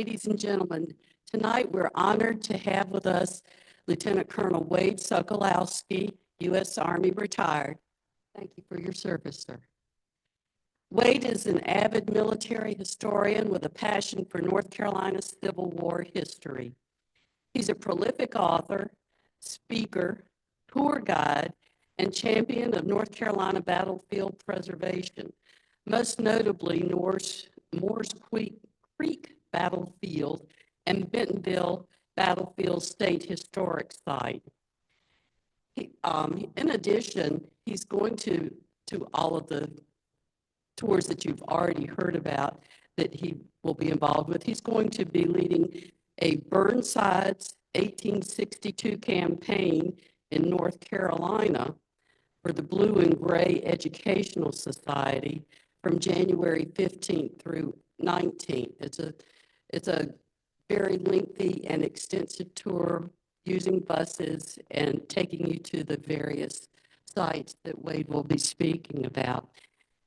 Ladies and gentlemen, tonight we're honored to have with us Lieutenant Colonel Wade Sokolosky, U.S. Army retired. Thank you for your service, sir. Wade is an avid military historian with a passion for North Carolina's Civil War history. He's a prolific author, speaker, tour guide, and champion of North Carolina battlefield preservation, most notably Moore's Creek Battlefield and Bentonville Battlefield State Historic Site. In addition, he's going to all of the tours that you've already heard about that he will be involved with. He's going to be leading a Burnside's 1862 campaign in North Carolina for the Blue and Gray Educational Society from January 15th through 19th. It's a very lengthy and extensive tour using buses and taking you to the various sites that Wade will be speaking about.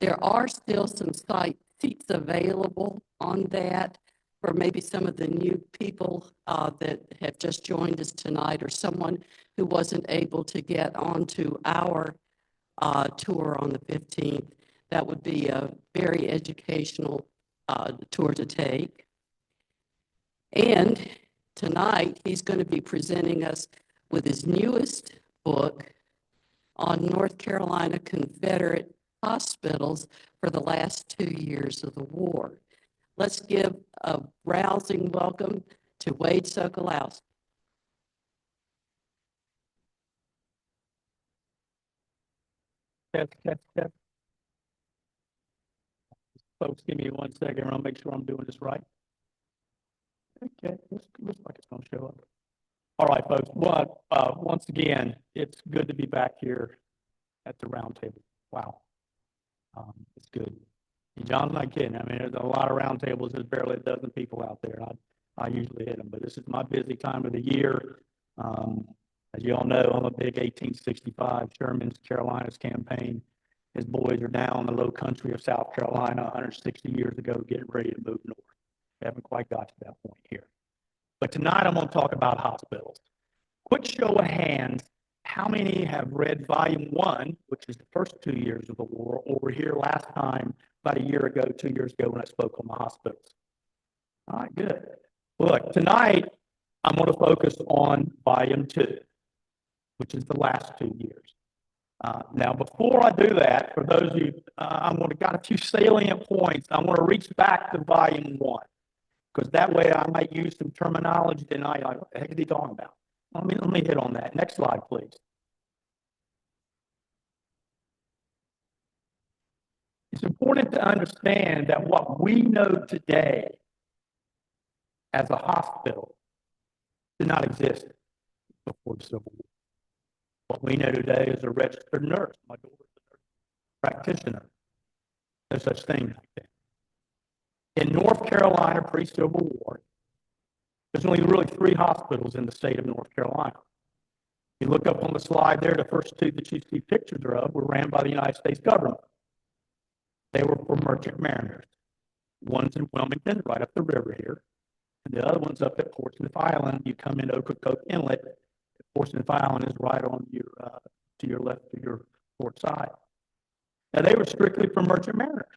There are still some seats available on that for maybe some of the new people that have just joined us tonight, or someone who wasn't able to get onto our tour on the 15th. That would be a very educational tour to take. And tonight, he's going to be presenting us with his newest book on North Carolina Confederate hospitals for the last 2 years of the war. Let's give a rousing welcome to Wade Sokolosky. Test. Folks, give me 1 second. I'll make sure I'm doing this right. Okay, looks like it's going to show up. All right, folks. Once again, it's good to be back here at the round table. Wow. It's good. And John's not kidding. I mean, there's a lot of round tables. There's barely a dozen people out there. I usually hit them, but this is my busy time of the year. As you all know, I'm a big 1865 Sherman's Carolinas campaign. His boys are down in the low country of South Carolina 160 years ago, getting ready to move north. We haven't quite got to that point here. But tonight I'm going to talk about hospitals. Quick show of hands, how many have read volume 1, which is the first 2 years of the war, over here last time, about a year ago, 2 years ago, when I spoke on the hospitals? All right, good. Look, tonight I'm going to focus on volume 2, which is the last 2 years. Now, before I do that, for those of you, I'm going to got a few salient points. I want to reach back to volume 1, because that way I might use some terminology tonight. Like, what the heck is he talking about? Let me hit on that. Next slide, please. It's important to understand that what we know today as a hospital did not exist before the Civil War. What we know today is a registered nurse. My daughter's a nurse practitioner. No such thing like that. In North Carolina pre-Civil War, there's only really 3 hospitals in the state of North Carolina. You look up on the slide there, the first 2 that you see pictures of were ran by the United States government. They were for merchant mariners. One's in Wilmington, right up the river here, and the other one's up at Portsmouth Island. You come into Ocracoke Inlet. Portsmouth Island is right on your to your left, to your port side. Now, they were strictly for merchant mariners.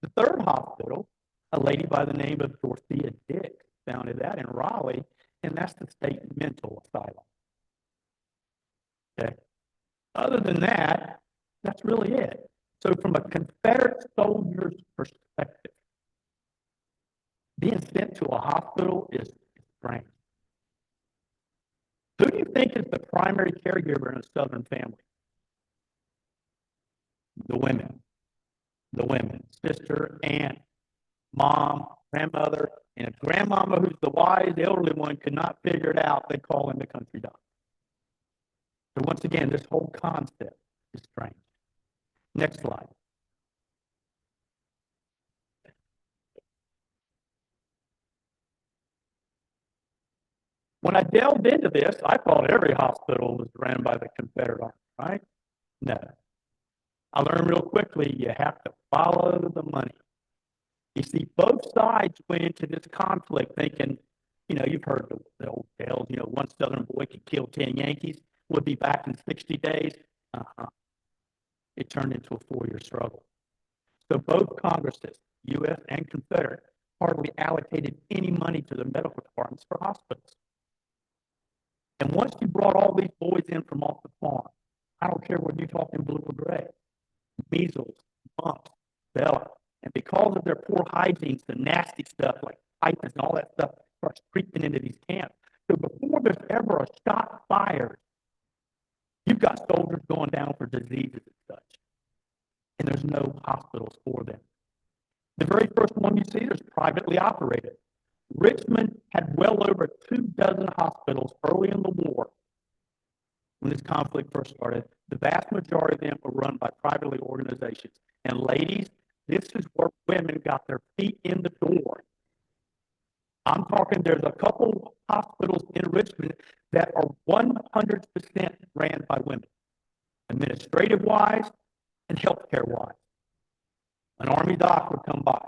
The third hospital, a lady by the name of Dorothea Dick, founded that in Raleigh, and that's the state mental asylum. Okay. Other than that, that's really it. So from a Confederate soldier's perspective, being sent to a hospital is strange. Who do you think is the primary caregiver in a Southern family? The women. Sister, aunt, mom, grandmother, and if grandmama, who's the wise, elderly one, could not figure it out, they call in the country doctor. So once again, this whole concept is strange. Next slide. When I delved into this, I thought every hospital was ran by the Confederate Army, right? No. I learned real quickly you have to follow the money. You see, both sides went into this conflict thinking, you've heard the old tales, one Southern boy could kill 10 Yankees, would be back in 60 days. Uh-huh. It turned into a 4-year struggle. So both Congresses, U.S. and Confederate, hardly allocated any money to the medical departments for hospitals. And once you brought all these boys in from off the farm, I don't care whether you're talking blue or gray, measles, mumps, Bella, and because of their poor hygiene, the nasty stuff like typhus and all that stuff starts creeping into these camps. So before there's ever a shot fired, you've got soldiers going down for diseases and such, and there's no hospitals for them. The very first one you see is privately operated. Richmond had well over 24 hospitals early in the war. When this conflict first started, the vast majority of them were run by privately organizations. And ladies, this is where women got their feet in the door. I'm talking, there's a couple hospitals in Richmond that are 100% ran by women, administrative-wise and healthcare-wise. An Army doc would come by.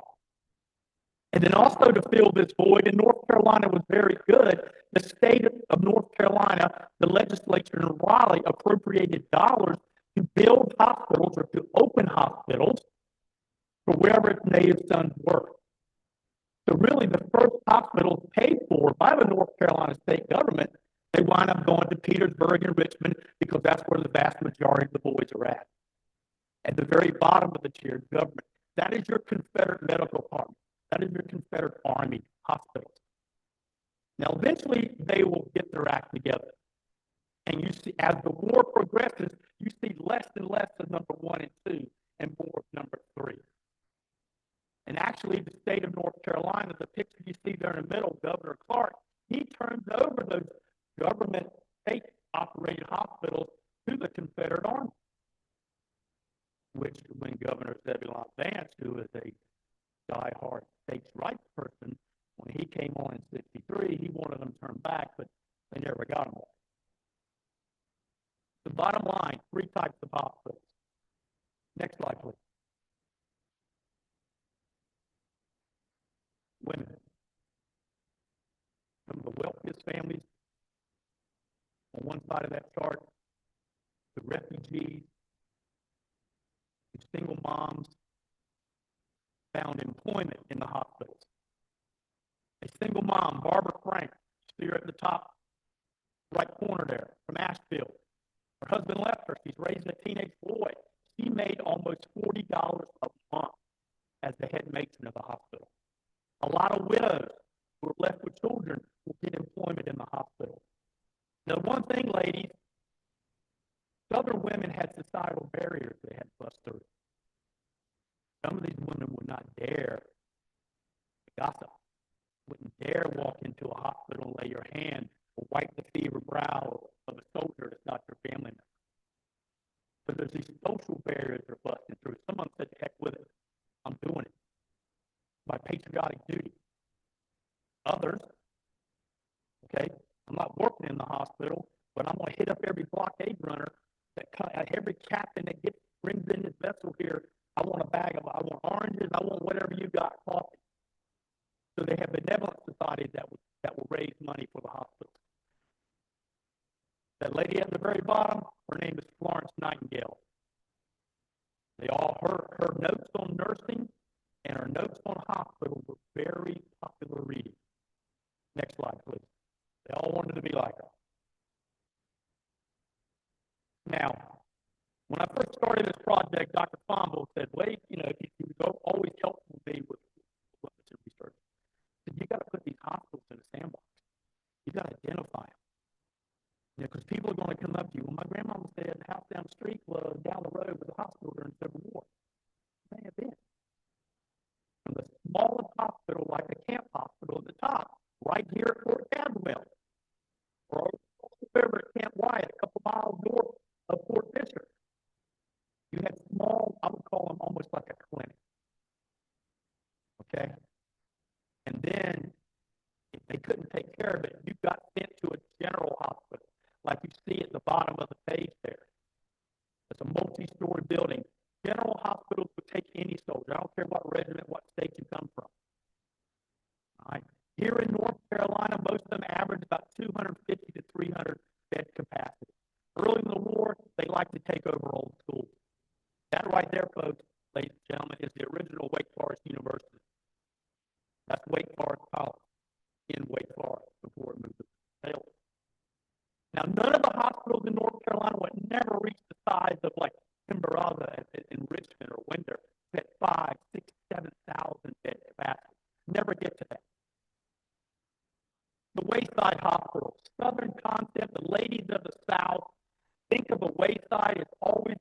And then also to fill this void, and North Carolina was very good, the state of North Carolina, the legislature in Raleigh appropriated dollars to build hospitals or to open hospitals for wherever its native sons were. So really the first hospitals paid for by the North Carolina state government, they wind up going to Petersburg and Richmond because that's where the vast majority of the boys are at. At the very bottom of the tier, government. That is your Confederate medical department. That is your Confederate Army hospitals. Now, eventually, they will get their act together. And you see, as the war progresses, you see less and less of number 1 and 2 and more of number 3. And actually, the state of North Carolina, the picture you see there in the middle, Governor Clark, he turns over those government state-operated hospitals to the Confederate Army, which when Governor Zebulon Vance, who is a die-hard states' rights person, when he came on in 63, he wanted them turned back, but they never got them all. The bottom line, 3 types of hospitals. Next slide, please. Women. Some of the wealthiest families on one side of that chart, the refugees, the single moms, found employment in the hospitals. A single mom, Barbara Frank, see her at the top right corner there, from Asheville. Her husband left her. She's raising a teenage boy. She made almost $40 a month as the head matron of the hospital. A lot of widows who are left with children will get employment in the hospital. Now, one thing, ladies, Southern women had societal barriers they had to bust through. Some of these women would not dare gossip, wouldn't dare walk into a hospital and lay your hand or wipe the fever brow of a soldier that's not your family member. So there's these social barriers they're busting through. Someone said, heck with it. I'm doing it. My patriotic duty. Others, okay, I'm not working in the hospital, but I'm going to hit up every blockade runner, every captain that brings in his vessel here. I want I want oranges, I want whatever you got, coffee. So they have benevolent societies that will raise money for the hospitals. That lady at the very bottom, her name is Florence Nightingale. Her notes on nursing and her notes on hospital were very popular reading. Next slide, please. They all wanted to be like her. Now, when I first started this project, Dr. Fombo said, wait, if you always helpful me with research. He said, you got to put these hospitals in a sandbox. You got to identify them. Because people are going to come up to you. Well, my grandmama said the house down the street was down the road with a hospital during the Civil War. May have been. From the smallest hospital, like a camp hospital at the top, right here at Fort Cadwell, or over at Camp Wyatt, a couple miles north of Fort Fisher. You had small, I would call them almost like a clinic. Okay? And then, if they couldn't take care of it, you got sent to a general hospital, like you see at the bottom of the page there. It's a multi-story building. General hospitals would take any soldier. I don't care what regiment, what state you come from. Carolina, most of them average about 250 to 300 bed capacity. Early in the war, they like to take over old schools. That right there, folks, ladies and gentlemen, is the original Wake Forest University. That's Wake Forest College in Wake Forest before it moved to Taylor. Now, none of the hospitals in North Carolina would never reach the size of like Timberava in Richmond or Windsor, at 5, 6, 7,000 bed capacity. Never get to that. The Wayside Hospital, Southern concept, the ladies of the South, think of a wayside, it's always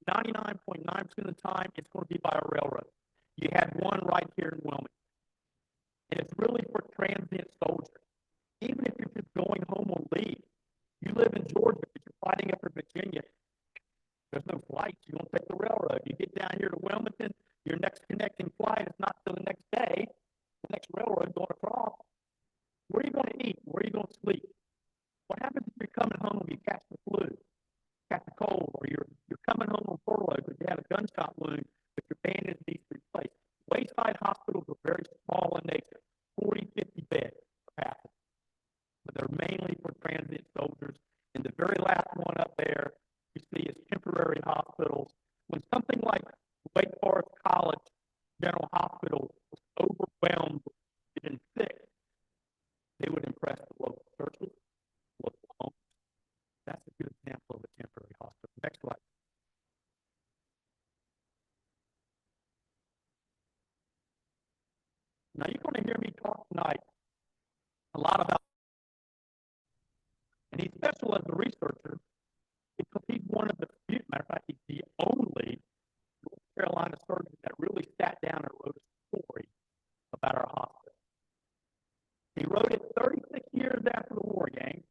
99.9% of the time, it's going to be by a railroad. You had one right here in Wilmington. And it's really for transient soldiers. Even if you're just going home on leave, you live in Georgia, but you're fighting up for Virginia, there's no flights. You don't take the railroad. You get down here to Wilmington, your next connecting flight is not till the next day, the next railroad going across. Where are you going to eat? Where are you going to sleep? What happens if you're coming home and you catch the flu, catch a cold, or you're coming home on furlough because you had a gunshot wound, but your bandage needs to be replaced? Wayside hospitals are very small in nature, 40, 50 bed capacity. But they're mainly for transient soldiers. And the very last one up there you see is temporary hospitals. When something like Wake Forest College General Hospital was overwhelmed and sick, they would impress the local churches, local homes. That's a good example of a temporary hospital. Next slide. Now you're going to hear me talk tonight a lot about, and he's special as a researcher because he's one of the few, matter of fact, he's the only North Carolina surgeon that really sat down and wrote a story about our hospital. He wrote it 36 years after the war, gang.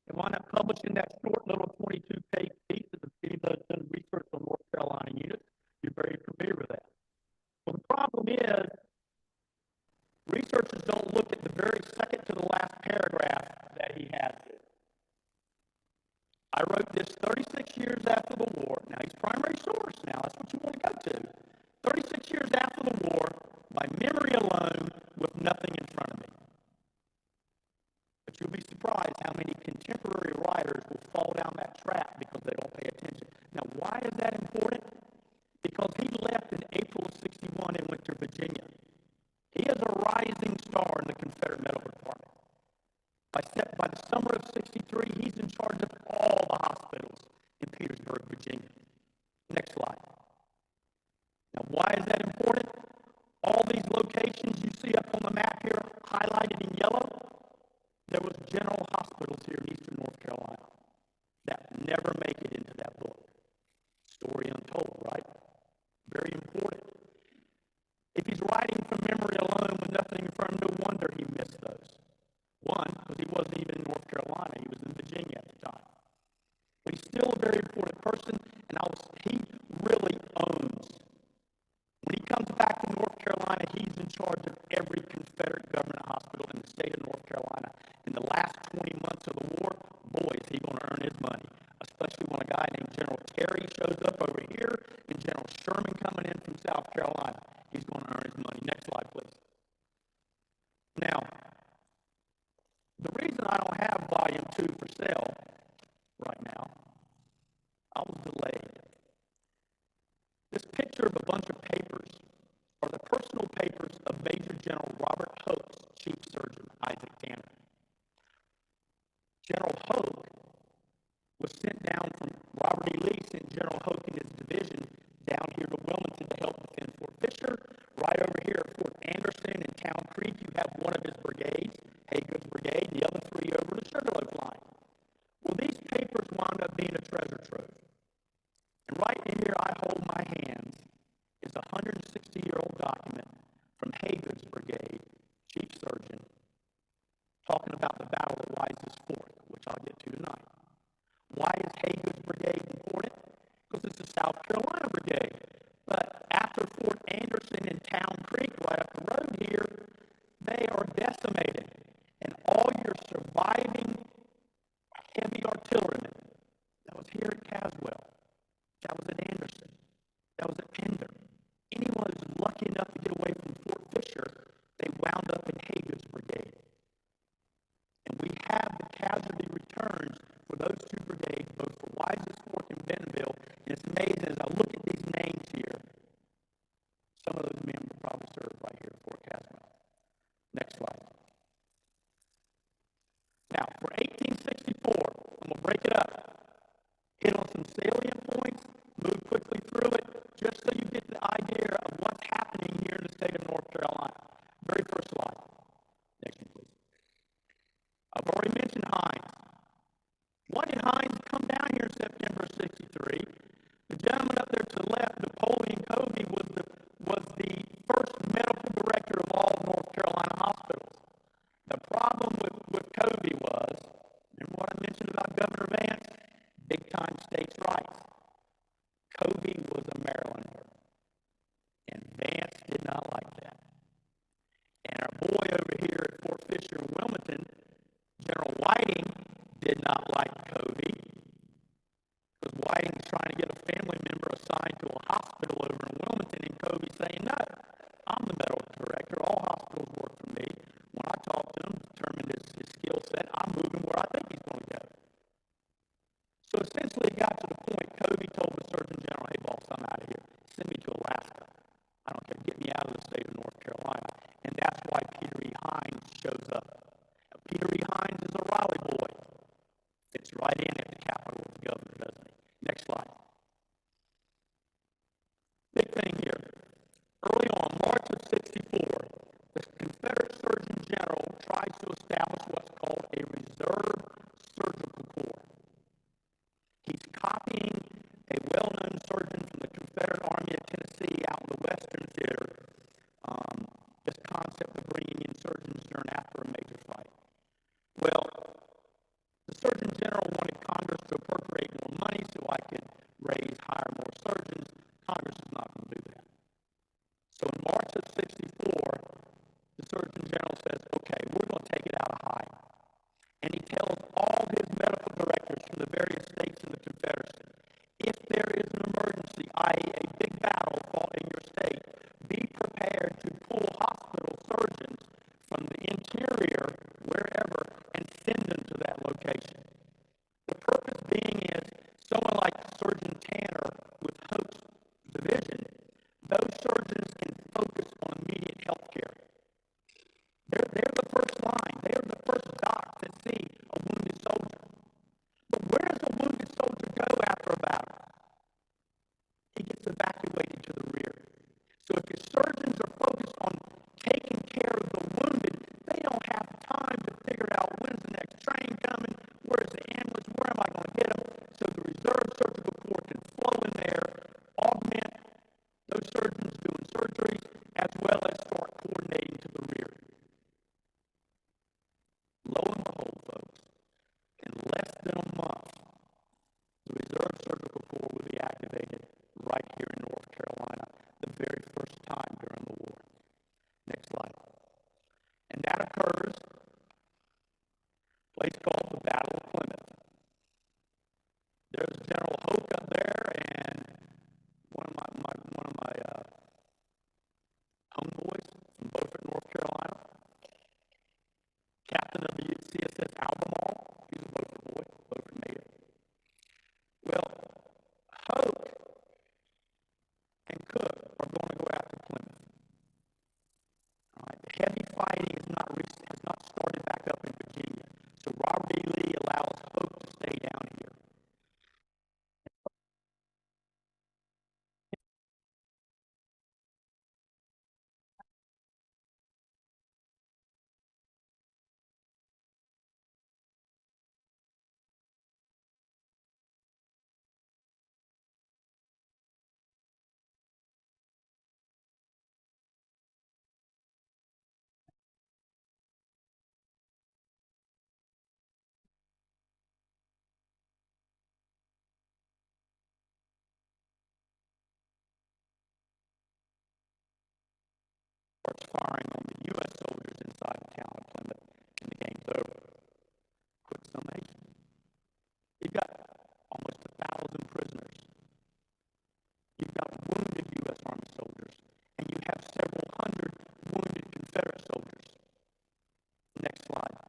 And wound up publishing that short little 22-page piece of the research on North Carolina units. You're very familiar with that. Well, the problem is researchers don't look at the very second to the last paragraph that he has here. I wrote this 36 years after the war. Now, he's primary source now. That's what you want to go to. 36 years after the war, by memory alone, with nothing in front of me. But you'll be surprised how many contemporary writers will fall down that trap because they don't pay attention. Now, why is that important? Because he left in April of 61 and went to Virginia. He is a rising star in the Confederate Medical Department. By the summer of 63, he's in charge of all the hospitals in Petersburg, Virginia. Next slide. Now, why is that important? All these locations you see up on the map here, highlighted in yellow, there was general hospitals here in eastern North Carolina that never make it into that book. Story untold, right? Very important. If he's writing from memory alone with nothing in front of him, no wonder he missed those. One, because he wasn't even in North Carolina. He was in Virginia at the time. But he's still a very important person, and he really owns. When he comes back to North Carolina, he's in charge of every Confederate government hospital in the state of North Carolina. In the last 20 months of the war, boy, is he going to earn his money, especially when a guy named General Terry shows up over here and General Sherman coming in from South Carolina. He's going to earn his money. Next slide, please. Now, the reason I don't have volume 2 for sale right now, I was delayed. This picture of a bunch of papers are the personal papers of Major General Robert Hoke's chief surgeon, Isaac Tanner. General Hoke was sent down from Robert E. Lee, sent General Hoke and his division down here to Wilmington to help defend Fort Fisher. Right over here at Fort Anderson and Town Creek, you have one of his brigades, Haygood's brigade, the other 3 over the Sugarloaf line. Well, these papers wound up being a treasure trove. And right in here I hold my hands is a 160-year-old document from Haygood's brigade, chief surgeon, talking about the Battle of Rice's Fork, which I'll get to tonight. Why is Haygood's brigade important? Because it's a South Carolina brigade. But after Fort Anderson and Town Creek, right up the road here, they are decimated. And all your surviving heavy artillerymen, that was here at Caswell, that was at Anderson, that was at Pender, anyone who's lucky enough to get away from Fort Fisher, they wound up in Haygood's brigade. Bentonville. And it's amazing as I look at these names here, some of those men will probably serve right here at Fort Casanova. Next slide. Now, for 1864, I'm going to break it up. Hit on some salient points, move quickly through it, just so you get the idea of what's happening here in the state of North Carolina. Very first slide. Next one, please. I've already mentioned Hines. Why did Hines come down here in September of 63? The gentleman up there to the left, Napoleon Covey, was the first medical director of all North Carolina hospitals. The problem with Covey was, remember what I mentioned about Governor Vance? Big-time states' rights. Covey was a Marylander, and Vance did not like that. And our boy over here at Fort Fisher in Wilmington, General Whiting, did not like Covey, because Whiting's trying to get a family member assigned to a hospital over in Wilmington, and Covey saying, no, I'm the medical director, all hospitals work for me. When I talked to him, determined his skill set, I'm moving where I think he's going to go. So essentially it got to the point, Covey told the Surgeon General, hey boss, I'm out of here. Send me to Alaska. I don't care, get me out of the state of North Carolina. And that's why Peter E. Hines shows up. Now, Peter E. Hines is a Raleigh boy. Fits right in at the capital of the governor, doesn't he? Next slide. Big thing here. Early on, March of 64, the Confederate Surgeon General tried to establish what's called a reserve surgical corps. He's copying a well-known surgeon from the Confederate Army of Tennessee out in the Western Theater, this concept of bringing in surgeons during after a major fight. Well, the Surgeon General wanted Congress to appropriate more money so I could hire more surgeons. Congress is not going to do that. So in March of 64, the Surgeon General says, okay, we're going to take it out of high. And he tells all his medical directors from the various states in the Confederacy, if there is an emergency, i.e. a big battle fought in your state, be prepared to pull hospital surgeons from the interior, wherever, and send them to that location. The purpose being is, someone like Surgeon Tanner with Hope's division, those surgeons can focus on immediate health care. They're the first line. They are the first doc to see a wounded soldier. But where does a wounded soldier go after a battle? He gets evacuated to the rear. So if your surgeons are focused on taking care of the wounded, they don't have time to figure out when's the next train coming, where's the ambulance, where am I going to get them? So the reserve surgical corps can flow in there, augment those surgeons doing surgeries, as well as start coordinating to the rear. Lo and behold, folks, in less than a month, the Reserve Surgical Corps will be activated right here in North Carolina, the very first time during the war. Next slide. And that occurs in a place called the Battle of Plymouth. There's General Hoke up there, and one of my homeboys from Beaufort, North Carolina, captain of the CSS Albemarle. He's a Beaufort boy, Beaufort native. Well, Hoke and Cook are going to go after Plymouth. All right, the heavy fighting has not started back up in Virginia, so Robert E. Lee allows Hoke to stay down here. Starts firing on the U.S. soldiers inside the town of Plymouth, and the game's over. Quick summation. You've got almost 1,000 prisoners. You've got wounded U.S. Army soldiers, and you have several hundred wounded Confederate soldiers. Next slide.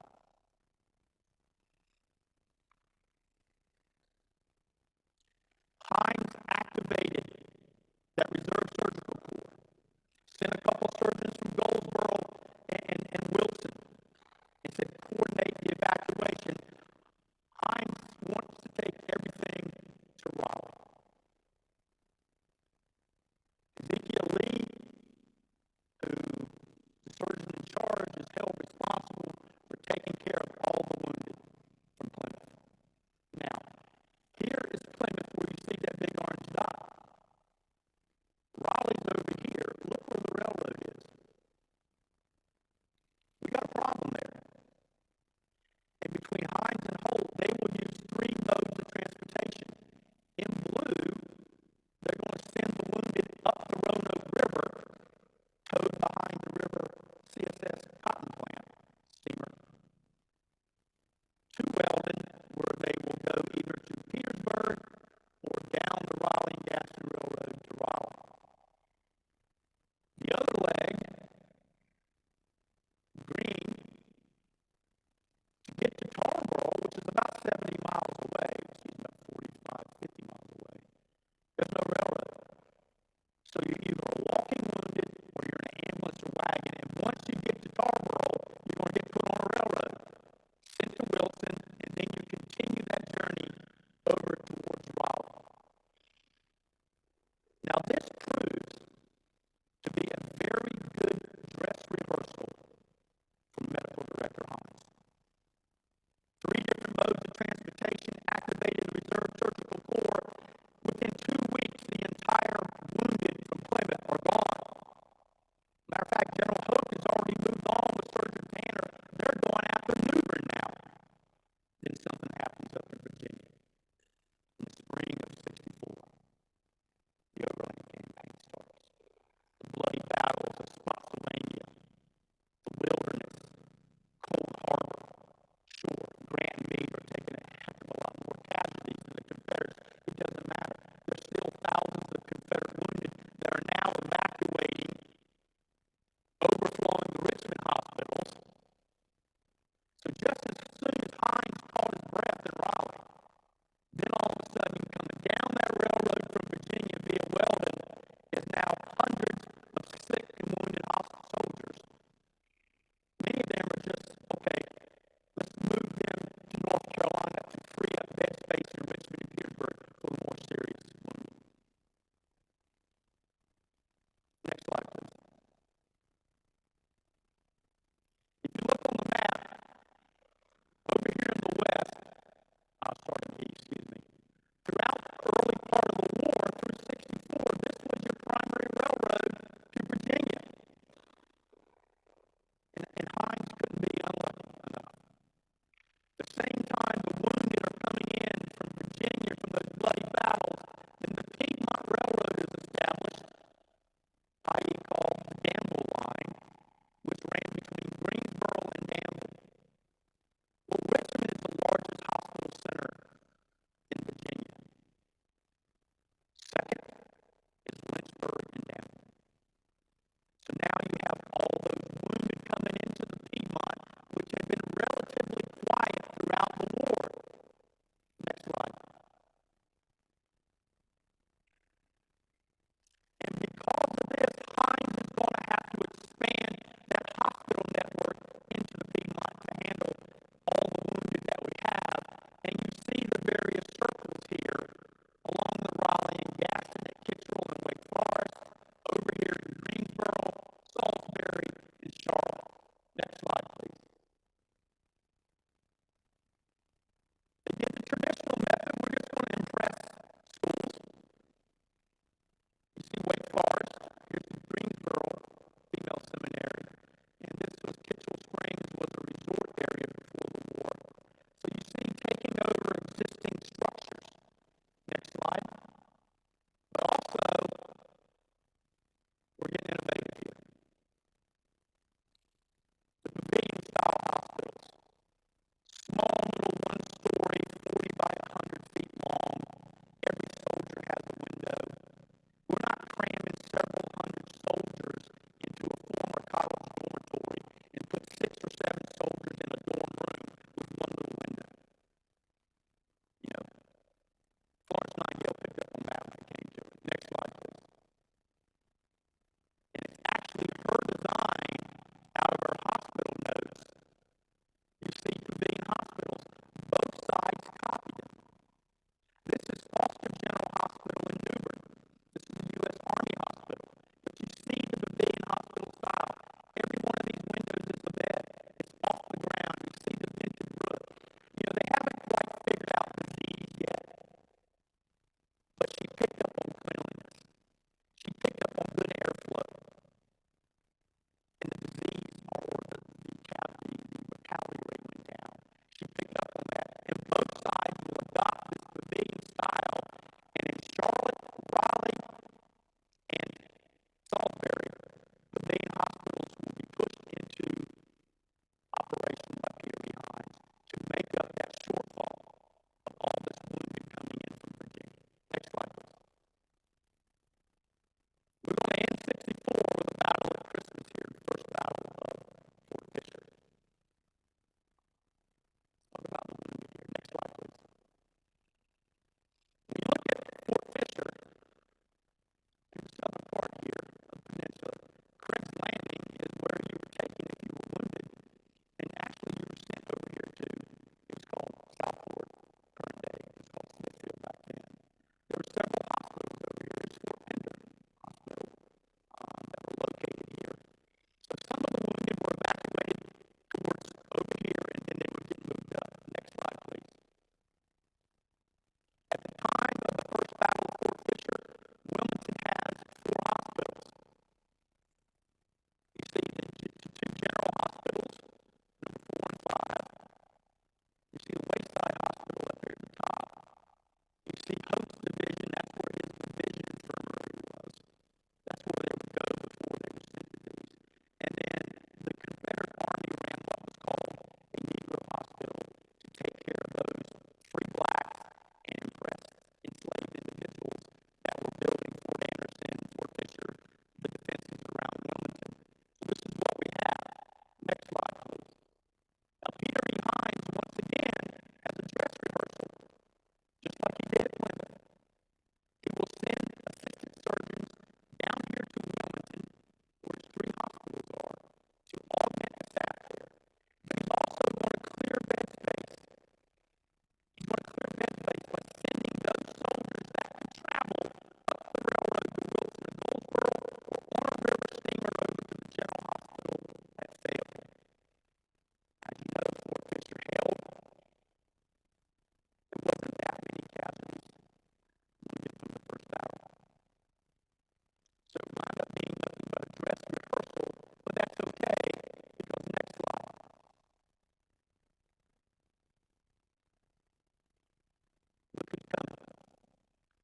who's coming.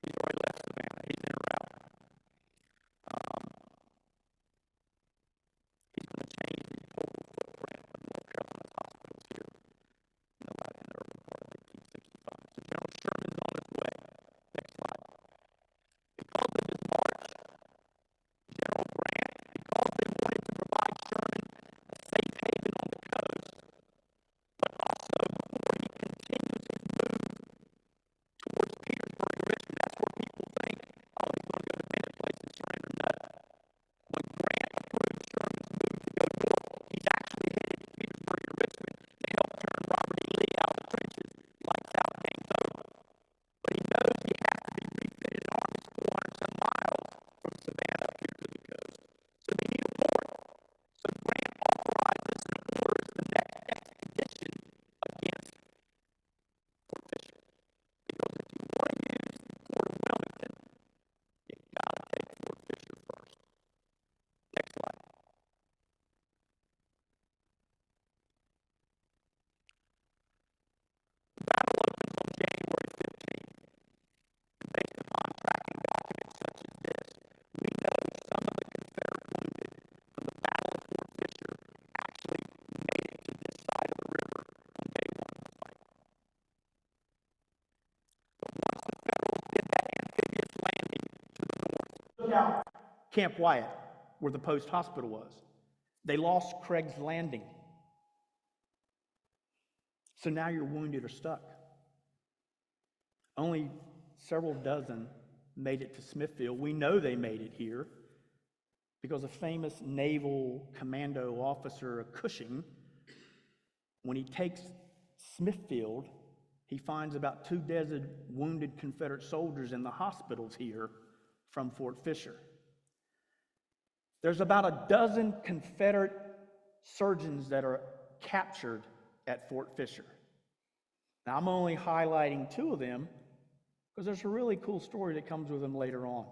He's already left Savannah. He's in route. He's going to change the total footprint of North Carolina's hospitals here in the early part of 1865. So General Sherman's on his way. Next slide. Because of his march, General Grant, because they wanted to provide Sherman a safe haven on the coast, but also before he continues his move towards Petersburg and Richmond, that's where people think, oh, he's going to go to many places and surrender. No. When Grant approved Sherman's move to go north, he's actually headed to Petersburg and Richmond to help turn Robert E. Lee out of the trenches like South game's over. But he knows he has to be refitted in armies 400 some miles from Savannah up here to the coast. So they need a port. So Grant authorizes and orders the next expedition against Fort Fisher. Because if you want to use Fort Wilmington, you've got to take Fort Fisher first. Next slide. The battle opens on January 15th. And based upon tracking documents such as this, we know some of the Confederate wounded from the Battle of Fort Fisher actually made it to this side of the river on day one of the fight. But once the Federals did that amphibious landing to the north, look out, Camp Wyatt, where the post hospital was, they lost Craig's Landing. So now your wounded are stuck. Only several dozen made it to Smithfield. We know they made it here because a famous naval commando officer of Cushing, when he takes Smithfield, he finds about 2 dozen wounded Confederate soldiers in the hospitals here from Fort Fisher. There's about a dozen Confederate surgeons that are captured at Fort Fisher. Now, I'm only highlighting 2 of them because there's a really cool story that comes with them later on.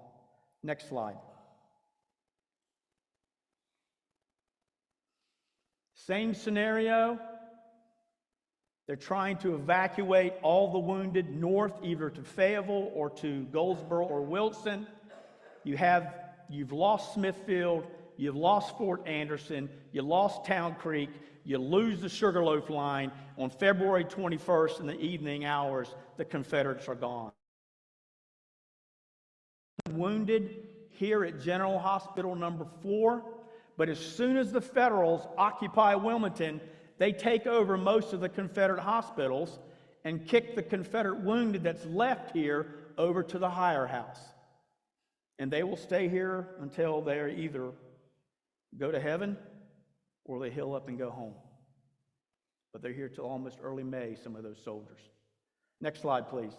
Next slide. Same scenario. They're trying to evacuate all the wounded north, either to Fayetteville or to Goldsboro or Wilson. You've lost Smithfield, you've lost Fort Anderson, you lost Town Creek, you lose the Sugarloaf line. On February 21st in the evening hours, the Confederates are gone. Wounded here at General Hospital number 4, but as soon as the Federals occupy Wilmington, they take over most of the Confederate hospitals and kick the Confederate wounded that's left here over to the Higher House. And they will stay here until they either go to heaven or they heal up and go home. But they're here till almost early May, some of those soldiers. Next slide, please.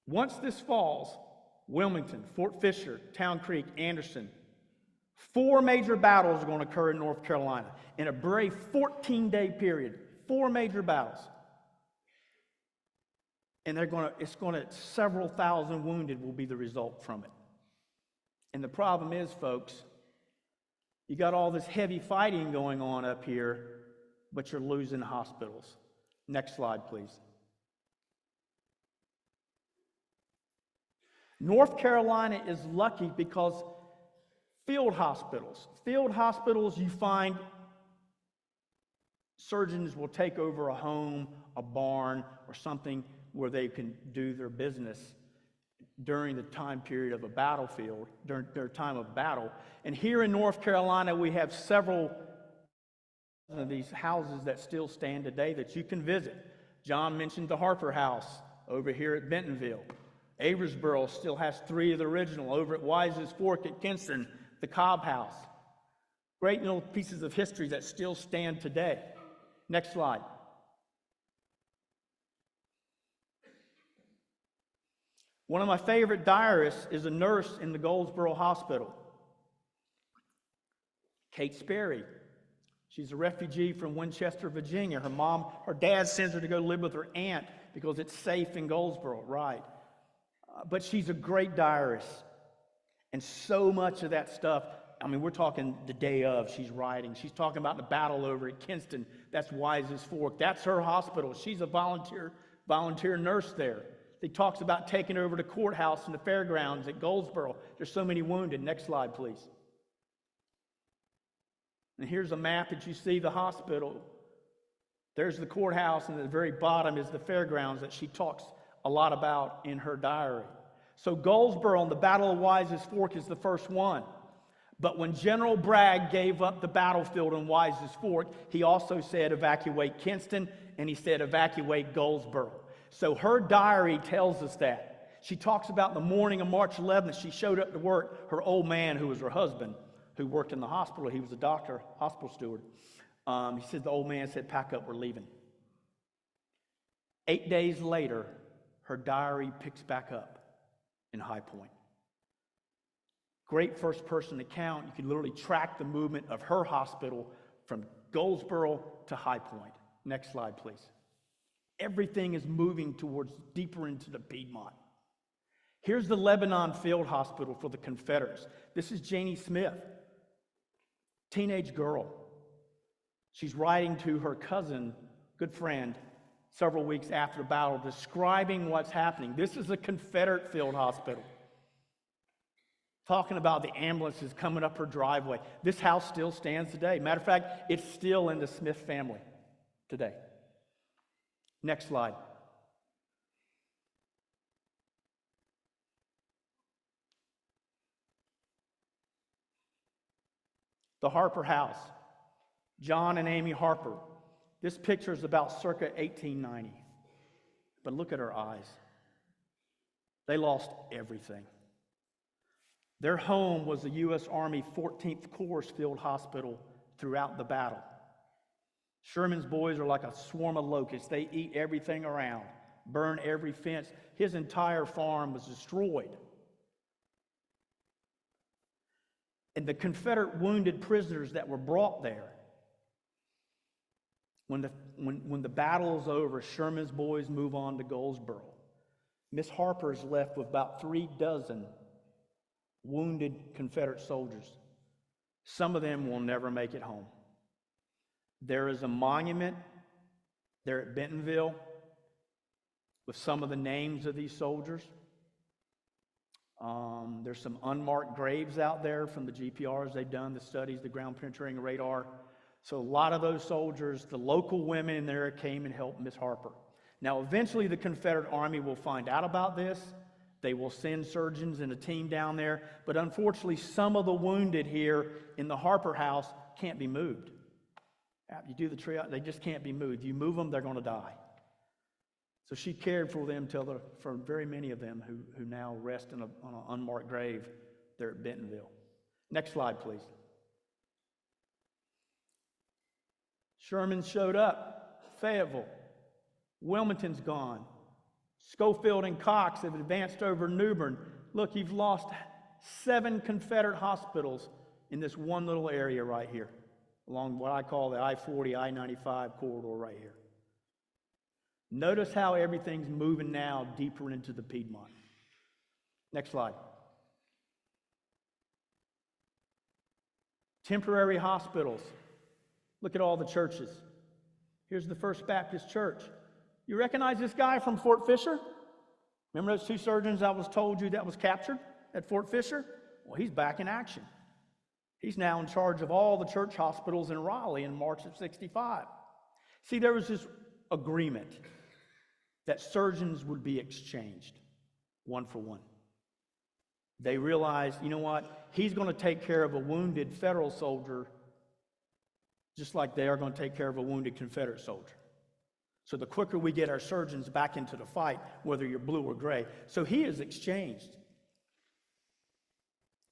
Once this falls, Wilmington, Fort Fisher, Town Creek, Anderson, 4 major battles are going to occur in North Carolina in a very 14-day period. 4 major battles. And several thousand wounded will be the result from it. And the problem is, folks, you got all this heavy fighting going on up here, but you're losing hospitals. Next slide, please. North Carolina is lucky because field hospitals, you find surgeons will take over a home, a barn, or something where they can do their business during the time period of a battlefield, during their time of battle. And here in North Carolina, we have several of these houses that still stand today that you can visit. John mentioned the Harper House over here at Bentonville. Aversboro still has 3 of the original. Over at Wise's Fork at Kinston, the Cobb House. Great little pieces of history that still stand today. Next slide. One of my favorite diarists is a nurse in the Goldsboro Hospital, Kate Sperry. She's a refugee from Winchester, Virginia. Her dad sends her to go live with her aunt because it's safe in Goldsboro, right? But she's a great diarist. And so much of that stuff, I mean, we're talking the day of, she's writing. She's talking about the battle over at Kinston. That's Wise's Fork. That's her hospital. She's a volunteer nurse there. He talks about taking over the courthouse and the fairgrounds at Goldsboro. There's so many wounded. Next slide, please. And here's a map that you see the hospital. There's the courthouse, and at the very bottom is the fairgrounds that she talks a lot about in her diary. So Goldsboro and the Battle of Wise's Fork is the first one. But when General Bragg gave up the battlefield on Wise's Fork, he also said evacuate Kinston, and he said evacuate Goldsboro. So her diary tells us that. She talks about the morning of March 11th, she showed up to work. Her old man, who was her husband, who worked in the hospital, he was a doctor, hospital steward. He said the old man said, pack up, we're leaving. 8 days later, her diary picks back up in High Point. Great first-person account. You can literally track the movement of her hospital from Goldsboro to High Point. Next slide, please. Everything is moving towards deeper into the Piedmont. Here's the Lebanon Field Hospital for the Confederates. This is Janie Smith, teenage girl. She's writing to her cousin, good friend, several weeks after the battle, describing what's happening. This is a Confederate field hospital. Talking about the ambulances coming up her driveway. This house still stands today. Matter of fact, it's still in the Smith family today. Next slide. The Harper House. John and Amy Harper. This picture is about circa 1890. But look at her eyes. They lost everything. Their home was the U.S. Army 14th Corps Field Hospital throughout the battle. Sherman's boys are like a swarm of locusts. They eat everything around, burn every fence. His entire farm was destroyed. And the Confederate wounded prisoners that were brought there, when the battle is over, Sherman's boys move on to Goldsboro. Miss Harper is left with about 36 wounded Confederate soldiers. Some of them will never make it home. There is a monument there at Bentonville with some of the names of these soldiers. There's some unmarked graves out there from the GPRs. They've done the studies, the ground penetrating radar. So a lot of those soldiers, the local women in there came and helped Miss Harper. Now, eventually the Confederate Army will find out about this. They will send surgeons and a team down there. But unfortunately, some of the wounded here in the Harper House can't be moved. You do the triage, they just can't be moved. You move them, they're going to die. So she cared for them for very many of them who now rest on an unmarked grave there at Bentonville. Next slide, please. Sherman showed up. Fayetteville. Wilmington's gone. Schofield and Cox have advanced over Newbern. Look, you've lost 7 Confederate hospitals in this one little area right here, along what I call the I-40, I-95 corridor right here. Notice how everything's moving now deeper into the Piedmont. Next slide. Temporary hospitals. Look at all the churches. Here's the First Baptist Church. You recognize this guy from Fort Fisher? Remember those 2 surgeons I was told you that was captured at Fort Fisher? Well, he's back in action. He's now in charge of all the church hospitals in Raleigh in March of '65. See, there was this agreement that surgeons would be exchanged, 1 for 1. They realized, you know what? He's going to take care of a wounded Federal soldier just like they are going to take care of a wounded Confederate soldier. So the quicker we get our surgeons back into the fight, whether you're blue or gray. So he is exchanged.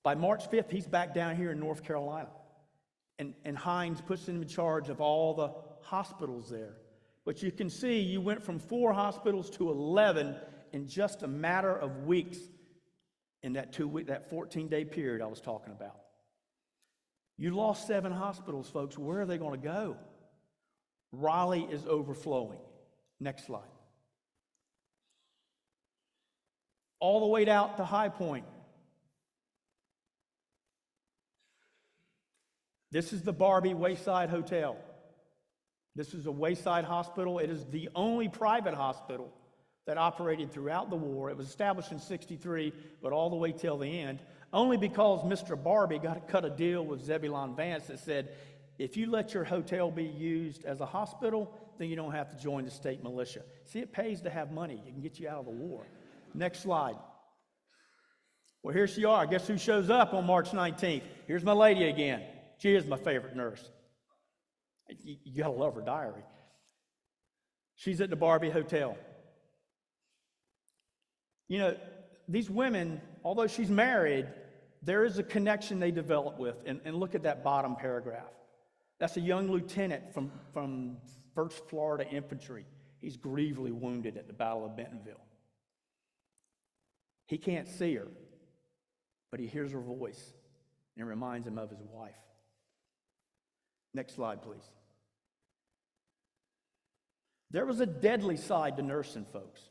By March 5th, he's back down here in North Carolina. And Hines puts him in charge of all the hospitals there. But you can see you went from 4 hospitals to 11 in just a matter of weeks in that 14-day period I was talking about. You lost 7 hospitals, folks. Where are they going to go? Raleigh is overflowing. Next slide. All the way out to High Point. This is the Barbie Wayside Hotel. This is a wayside hospital. It is the only private hospital that operated throughout the war. It was established in '63, but all the way till the end, only because Mr. Barbie cut a deal with Zebulon Vance that said, if you let your hotel be used as a hospital, then you don't have to join the state militia. See, it pays to have money. It can get you out of the war. Next slide. Well, here she are. Guess who shows up on March 19th? Here's my lady again. She is my favorite nurse. You gotta love her diary. She's at the Barbie Hotel. You know, these women, although she's married, there is a connection they develop with. And look at that bottom paragraph. That's a young lieutenant from 1st Florida Infantry. He's grievally wounded at the Battle of Bentonville. He can't see her, but he hears her voice, and it reminds him of his wife. Next slide, please. There was a deadly side to nursing, folks.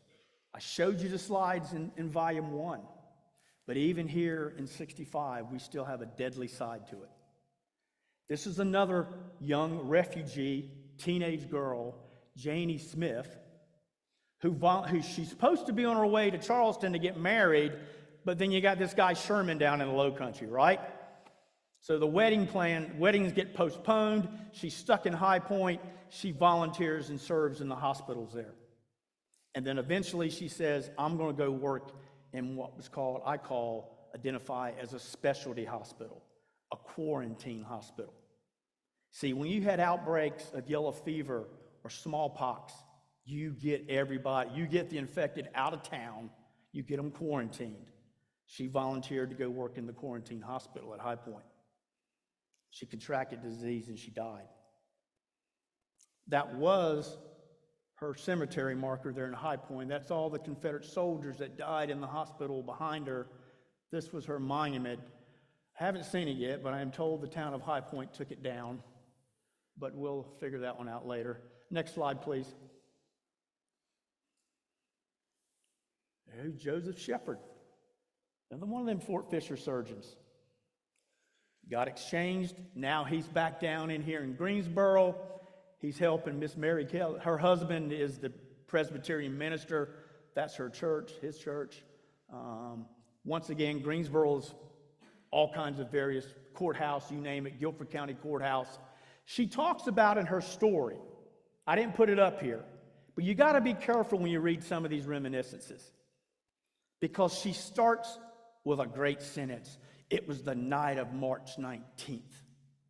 I showed you the slides in volume 1, but even here in '65, we still have a deadly side to it. This is another young refugee, teenage girl, Janie Smith, who she's supposed to be on her way to Charleston to get married, but then you got this guy Sherman down in the Low Country, right? So the weddings get postponed. She's stuck in High Point. She volunteers and serves in the hospitals there. And then eventually she says, I'm going to go work in what was called, identify as a specialty hospital, a quarantine hospital. See, when you had outbreaks of yellow fever or smallpox, you get the infected out of town, you get them quarantined. She volunteered to go work in the quarantine hospital at High Point. She contracted disease and she died. That was her cemetery marker there in High Point. That's all the Confederate soldiers that died in the hospital behind her. This was her monument. I haven't seen it yet, but I am told the town of High Point took it down. But we'll figure that one out later. Next slide, please. There's Joseph Shepard, another one of them Fort Fisher surgeons. Got exchanged. Now he's back down in here in Greensboro. He's helping Miss Mary Kelly. Her husband is the Presbyterian minister. That's her church, his church. Once again, Greensboro is all kinds of various courthouse, you name it, Guilford County Courthouse. She talks about in her story, I didn't put it up here, but you got to be careful when you read some of these reminiscences, because she starts with a great sentence. It was the night of March 19th,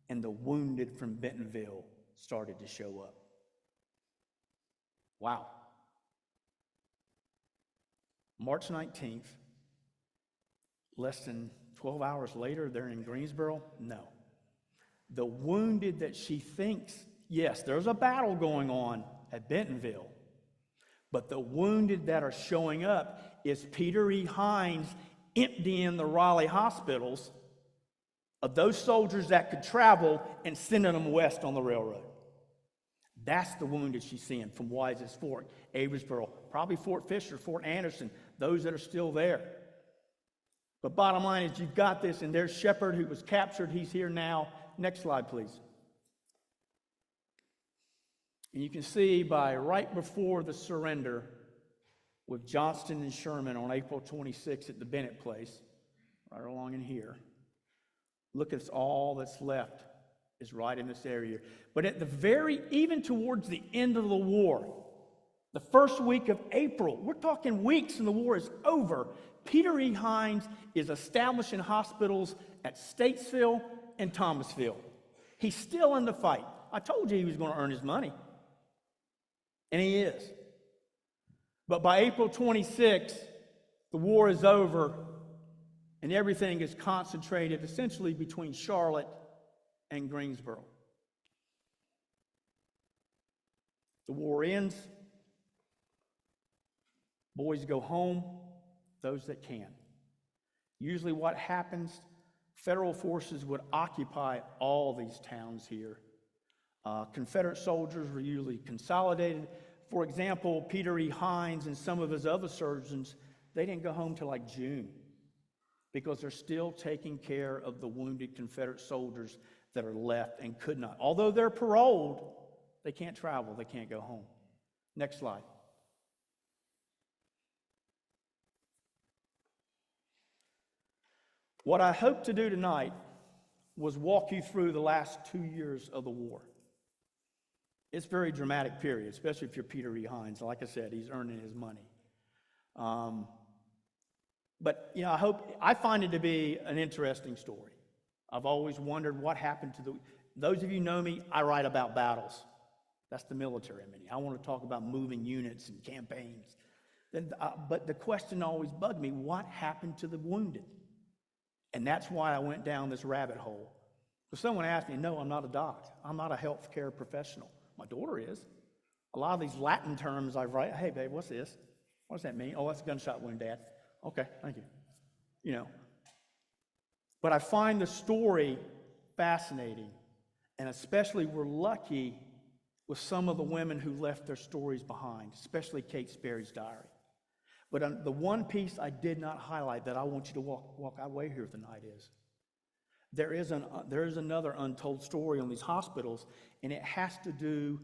and the wounded from Bentonville started to show up. Wow. March 19th, less than 12 hours later, they're in Greensboro? No. The wounded that she thinks, yes, there's a battle going on at Bentonville, but the wounded that are showing up is Peter E. Hines emptying the Raleigh hospitals of those soldiers that could travel and sending them west on the railroad. That's the wounded she's seeing from Wise's Fork, Averysboro, probably Fort Fisher, Fort Anderson, those that are still there. But bottom line is you've got this, and there's Shepard who was captured. He's here now. Next slide, please. And you can see by right before the surrender with Johnston and Sherman on April 26th at the Bennett Place, right along in here. Look, it's all that's left is right in this area. But at even towards the end of the war, the first week of April, we're talking weeks and the war is over, Peter E. Hines is establishing hospitals at Statesville and Thomasville. He's still in the fight. I told you he was going to earn his money. And he is. But by April 26th, the war is over and everything is concentrated essentially between Charlotte and Greensboro. The war ends. Boys go home, those that can. Usually what happens, federal forces would occupy all these towns here. Confederate soldiers were usually consolidated. For example, Peter E. Hines and some of his other surgeons, they didn't go home till like June. because they're still taking care of the wounded Confederate soldiers that are left and could not. Although they're paroled, they can't travel, they can't go home. Next slide. What I hope to do tonight was walk you through the last 2 years of the war. It's a very dramatic period, especially if you're Peter E. Hines. Like I said, he's earning his money. But I find it to be an interesting story. I've always wondered what happened to those of you who know me, I write about battles. That's the military in me. I want to talk about moving units and campaigns. But the question always bugged me, what happened to the wounded? And that's why I went down this rabbit hole. So someone asked me, no, I'm not a doc. I'm not a healthcare professional. My daughter is. A lot of these Latin terms I write, hey, babe, what's this? What does that mean? Oh, that's a gunshot wound, Dad. Okay, thank you. But I find the story fascinating, and especially we're lucky with some of the women who left their stories behind, especially Kate Sperry's diary. But the one piece I did not highlight that I want you to walk away here tonight is there is another untold story on these hospitals, and it has to do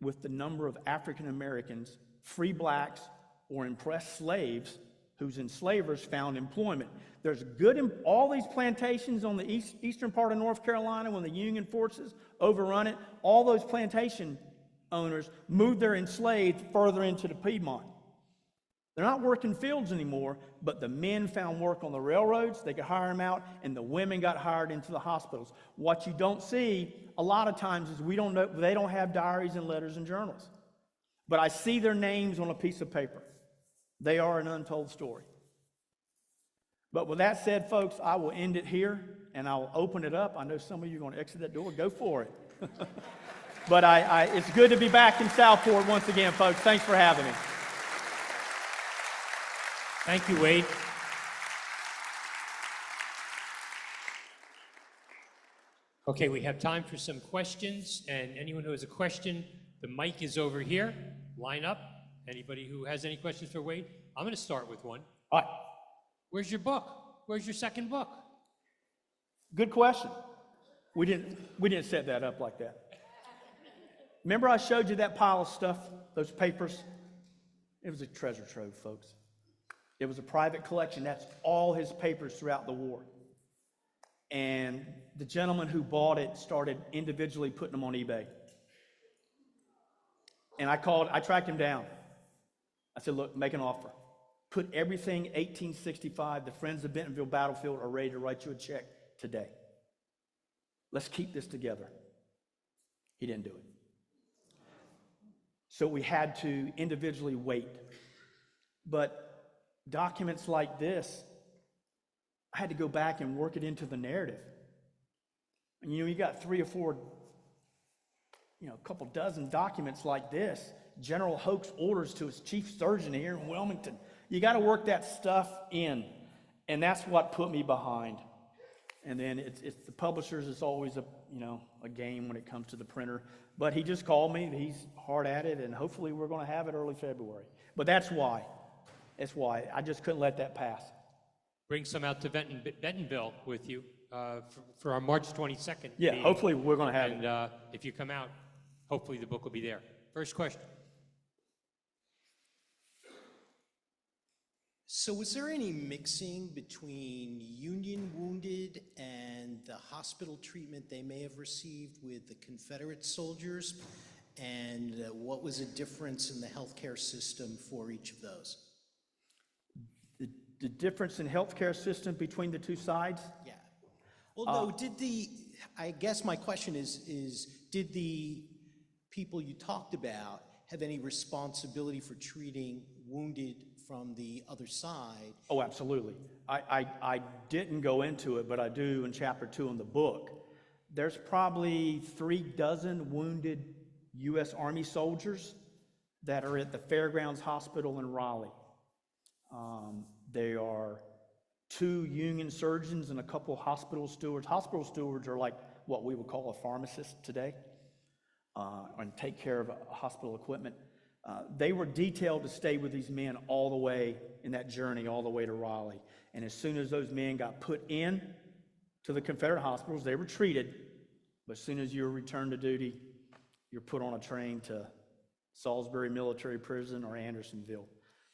with the number of African Americans, free blacks, or impressed slaves whose enslavers found employment. There's all these plantations on the eastern part of North Carolina when the Union forces overrun it, all those plantation owners moved their enslaved further into the Piedmont. They're not working fields anymore, but the men found work on the railroads, they could hire them out, and the women got hired into the hospitals. What you don't see a lot of times is they don't have diaries and letters and journals. But I see their names on a piece of paper. They are an untold story. But with that said, folks, I will end it here, and I'll open it up. I know some of you are going to exit that door. Go for it. But it's good to be back in Southport once again, folks. Thanks for having me. Thank you, Wade. Okay, we have time for some questions, and anyone who has a question, the mic is over here. Line up. Anybody who has any questions for Wade? I'm going to start with one. All right. Where's your book? Where's your second book? Good question. We didn't set that up like that. Remember I showed you that pile of stuff, those papers? It was a treasure trove, folks. It was a private collection. That's all his papers throughout the war. And the gentleman who bought it started individually putting them on eBay. And I tracked him down. I said, look, make an offer. Put everything 1865, the Friends of Bentonville Battlefield are ready to write you a check today. Let's keep this together. He didn't do it. So we had to individually wait. But documents like this, I had to go back and work it into the narrative. And you got 3 or 4, a couple dozen documents like this. General Hoke's orders to his chief surgeon here in Wilmington. You got to work that stuff in. And that's what put me behind. And then it's the publishers, it's always a game when it comes to the printer. But he just called me, he's hard at it, and hopefully we're going to have it early February. But that's why. That's why. I just couldn't let that pass. Bring some out to Bentonville with you for our March 22nd Yeah, meeting. hopefully we're going to have it. And if you come out, hopefully the book will be there. First question. So was there any mixing between Union wounded and the hospital treatment they may have received with the Confederate soldiers? And what was the difference in the healthcare system for each of those? The difference in healthcare system between the two sides? Yeah. Well, no, I guess my question is, did the people you talked about have any responsibility for treating wounded from the other side? Oh, absolutely. I didn't go into it, but I do in chapter 2 in the book. There's probably 36 wounded U.S. Army soldiers that are at the Fairgrounds Hospital in Raleigh. There are 2 Union surgeons and a couple hospital stewards. Hospital stewards are like what we would call a pharmacist today, and take care of hospital equipment. They were detailed to stay with these men all the way in that journey, all the way to Raleigh. And as soon as those men got put in to the Confederate hospitals, they were treated. But as soon as you were returned to duty, you're put on a train to Salisbury Military Prison or Andersonville.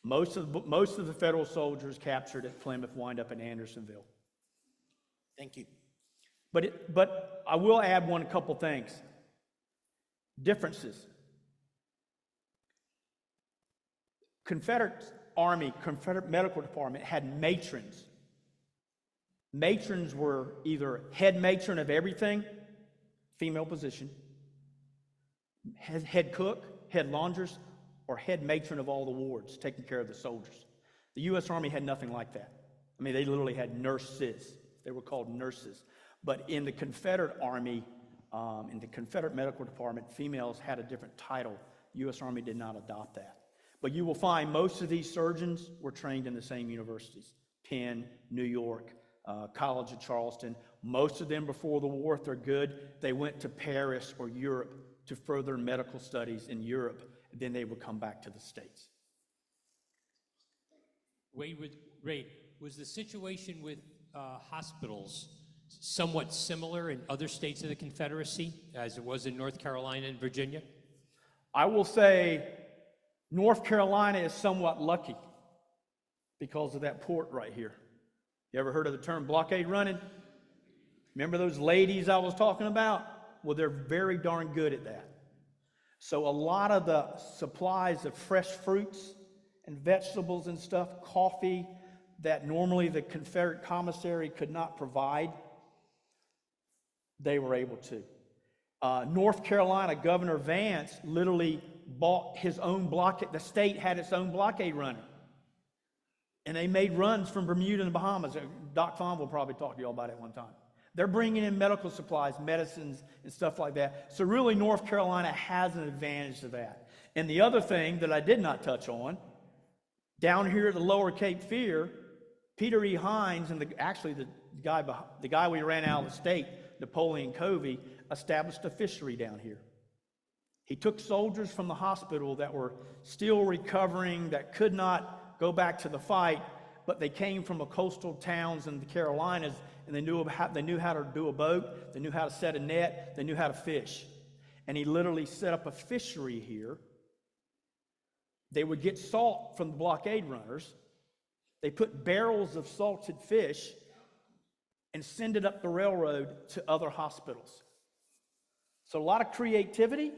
Most of the federal soldiers captured at Plymouth wind up in Andersonville. Thank you. But I will add a couple things. Differences. Confederate Army, Confederate Medical Department had matrons. Matrons were either head matron of everything, female position, head cook, head laundress, or head matron of all the wards, taking care of the soldiers. The U.S. Army had nothing like that. I mean, they literally had nurses. They were called nurses. But in the Confederate Army, in the Confederate Medical Department, females had a different title. The U.S. Army did not adopt that. But you will find most of these surgeons were trained in the same universities: Penn, New York, College of Charleston. Most of them before the war, if they're good, they went to Paris or Europe to further medical studies in Europe. Then they would come back to the States. Ray, was the situation with hospitals somewhat similar in other states of the Confederacy as it was in North Carolina and Virginia? I will say North Carolina is somewhat lucky because of that port right here. You ever heard of the term blockade running? Remember those ladies I was talking about? Well, they're very darn good at that. So a lot of the supplies of fresh fruits and vegetables and stuff, coffee, that normally the Confederate commissary could not provide, they were able to. North Carolina, Governor Vance literally bought his own blockade. The state had its own blockade runner. And they made runs from Bermuda and the Bahamas. Doc Fong will probably talk to you all about it one time. They're bringing in medical supplies, medicines, and stuff like that. So really, North Carolina has an advantage to that. And the other thing that I did not touch on, down here at the Lower Cape Fear, Peter E. Hines and the guy we ran out of the state, Napoleon Covey, established a fishery down here. He took soldiers from the hospital that were still recovering, that could not go back to the fight, but they came from the coastal towns in the Carolinas, and they knew how to do a boat, they knew how to set a net, they knew how to fish. And he literally set up a fishery here. They would get salt from the blockade runners. They put barrels of salted fish and send it up the railroad to other hospitals. So a lot of creativity,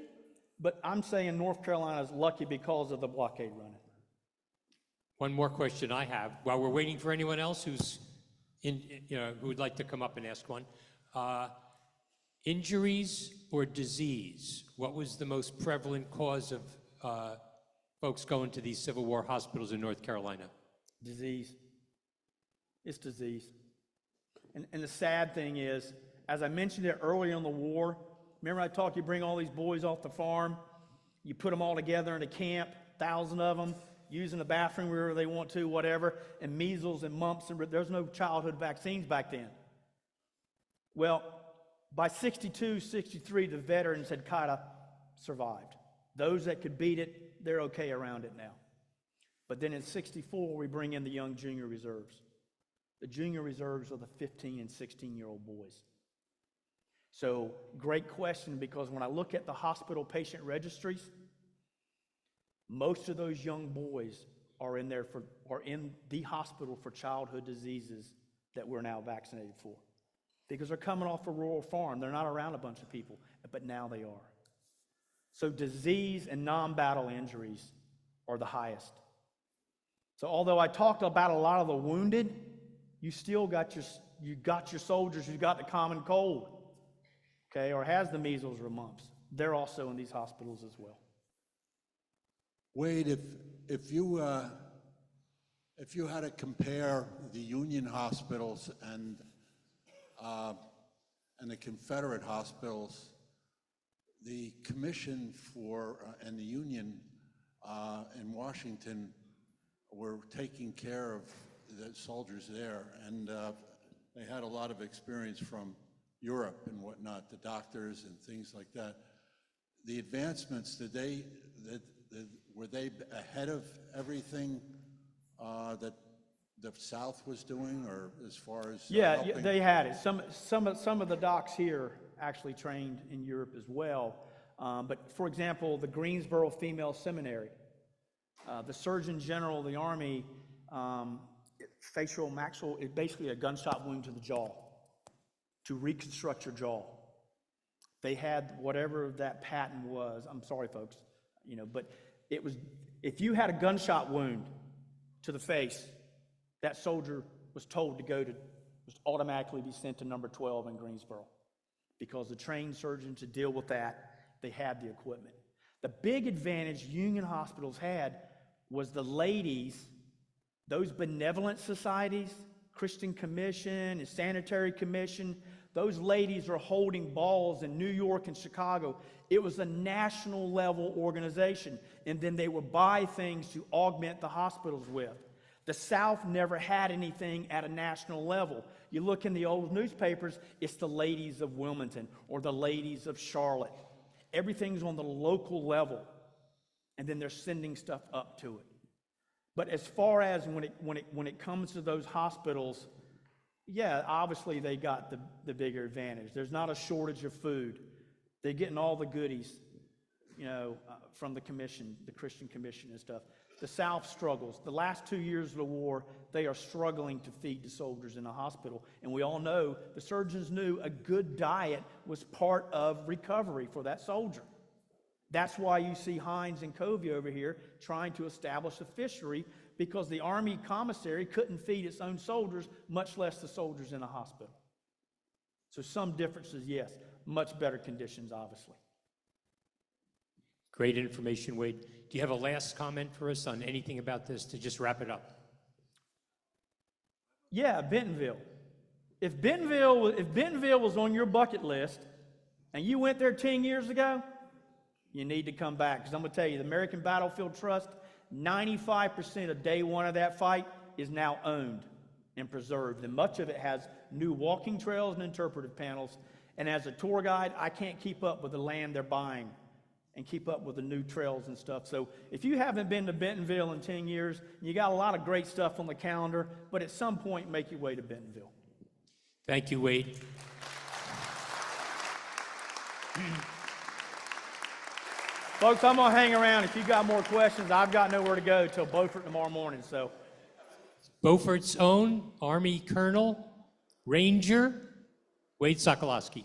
but I'm saying North Carolina is lucky because of the blockade running. One more question I have, while we're waiting for anyone else who's who would like to come up and ask one. Injuries or disease? What was the most prevalent cause of folks going to these Civil War hospitals in North Carolina? Disease. It's disease. And the sad thing is, as I mentioned it earlier in the war, remember I talked, you bring all these boys off the farm, you put them all together in a camp, 1,000 of them, using the bathroom wherever they want to, whatever, and measles and mumps, and there's no childhood vaccines back then. Well, by 62, 63, the veterans had kind of survived. Those that could beat it, they're okay around it now. But then in 64, we bring in the young junior reserves. The junior reserves are the 15 and 16-year-old boys. So, great question, because when I look at the hospital patient registries, most of those young boys are in the hospital for childhood diseases that we're now vaccinated for. Because they're coming off a rural farm. They're not around a bunch of people, but now they are. So disease and non-battle injuries are the highest. So although I talked about a lot of the wounded, you still got your soldiers who got the common cold, okay, or has the measles or mumps. They're also in these hospitals as well. Wade, if you had to compare the Union hospitals and the Confederate hospitals, the Commission and the Union in Washington were taking care of the soldiers there, and they had a lot of experience from Europe and whatnot, the doctors and things like that. The advancements that were they ahead of everything that the South was doing, or as far as Yeah, helping? they had it. Some of the docs here actually trained in Europe as well. But for example, the Greensboro Female Seminary, the Surgeon General of the Army, facial maxillary is basically a gunshot wound to the jaw, to reconstruct your jaw. They had whatever that patent was. I'm sorry, folks, but it was, if you had a gunshot wound to the face, that soldier was told to automatically be sent to number 12 in Greensboro, because the trained surgeons to deal with that, they had the equipment. The big advantage Union hospitals had was the ladies, those benevolent societies, Christian Commission and Sanitary Commission, those ladies are holding balls in New York and Chicago. It was a national level organization, and then they would buy things to augment the hospitals with. The South never had anything at a national level. You look in the old newspapers, it's the ladies of Wilmington or the ladies of Charlotte. Everything's on the local level, and then they're sending stuff up to it. But as far as when it comes to those hospitals, yeah, obviously they got the bigger advantage. There's not a shortage of food. They're getting all the goodies, from the commission, the Christian Commission and stuff. The South struggles. The last 2 years of the war, they are struggling to feed the soldiers in the hospital. And we all know, the surgeons knew a good diet was part of recovery for that soldier. That's why you see Hines and Covey over here trying to establish a fishery, because the Army commissary couldn't feed its own soldiers, much less the soldiers in a hospital. So some differences, yes. Much better conditions, obviously. Great information, Wade. Do you have a last comment for us on anything about this to just wrap it up? Yeah, Bentonville. If Bentonville was on your bucket list and you went there 10 years ago, you need to come back. Because I'm going to tell you, the American Battlefield Trust, 95% of day one of that fight is now owned and preserved. And much of it has new walking trails and interpretive panels. And as a tour guide, I can't keep up with the land they're buying and keep up with the new trails and stuff. So if you haven't been to Bentonville in 10 years, you got a lot of great stuff on the calendar, but at some point, make your way to Bentonville. Thank you, Wade. Folks, I'm going to hang around. If you got more questions, I've got nowhere to go till Beaufort tomorrow morning. So, Beaufort's own Army Colonel, Ranger, Wade Sokolosky.